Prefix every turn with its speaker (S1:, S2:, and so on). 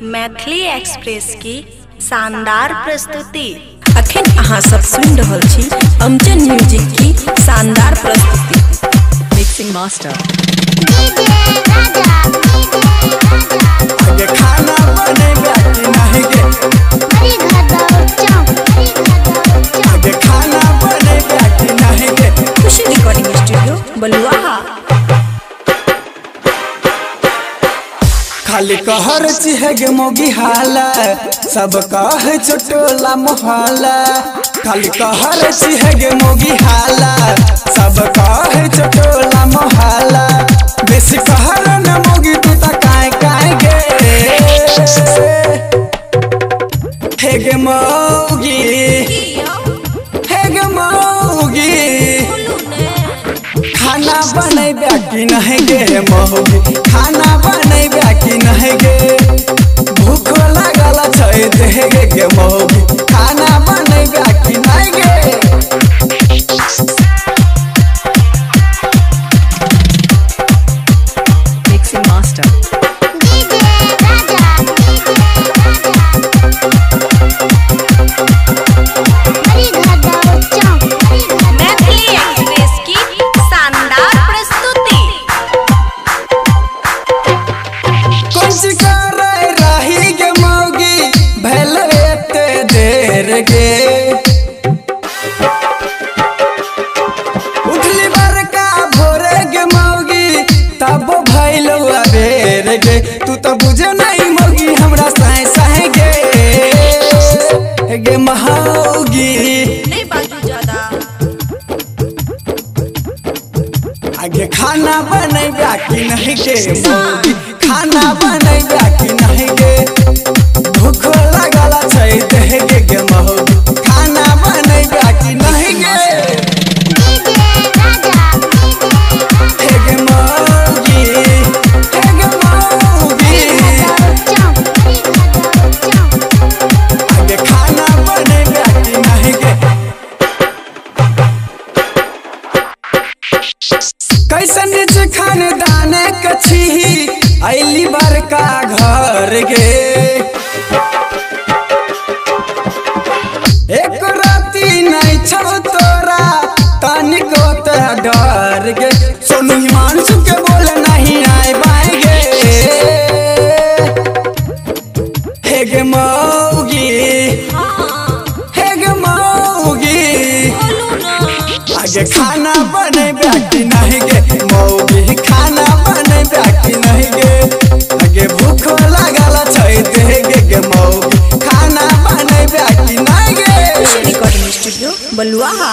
S1: Maithili express की शानदार प्रस्तुति।
S2: अखन अहाँ सब सुन रहल छी अमजन म्यूजिक की शानदार प्रस्तुति। मिक्सिंग मास्टर
S3: आगे खाना बनेगा कि नहीं गे, आगे खाना बनेगा कि नहीं गे।
S2: खुशी रिकॉर्डिंग स्टूडियो बलुआहा।
S3: खाली कहर चिहगे मोगी हाला, सब कह छोटोला मोहल्ला। खाली कहर चिहगे मोगी हाला, सब कह छोटोला मोहल्ला। बेसी कहर न मोगी तू ता काय काय गे। हेगे मोगी, हेगे मोगी, खाना बनेबा कि नहीं गे मोगी, खाना बनेबा कि नहीं गे। भूख लागल छै देहे गे मोगी, खाना बनेबा कि नहीं गे।
S2: मिक्सिंग मास्टर
S3: उठली बरका भोरे गे मौगी, तब भैलो अबेर गे। तू तो बुझे नहीं मौगी हमरा साए साए गे। गे महौगी
S2: नहीं बाजू ज्यादा।
S3: आगे खाना बनेबा कि नहीं गे मौगी, खाना बनेबा कि नहीं गे। भूख लागल छै देहे गे मौगी, खाना बनेबा कि नहीं गे। हेगे मौगी, हेगे मौगी, आगे खाना बनेबा कि नहीं गे। कैसन जे खानदान कछी अइली बड़का घर गे। एक राती नहीं छौ तोरा तनिको त डर गे। सोनू हिमांशु के बोले नहीं आए बाएगे। हेगे मौगी, हेगे मौगी, आगे खाना बनेबा कि नहीं गे मौगी, खाना बनेबा कि नहीं गे। आगे भूख लागल छै देहे गे मौगी, खाना बनेबा कि नहीं गे।
S2: खुशी रिकॉर्डिंग स्टूडियो बलुआहा।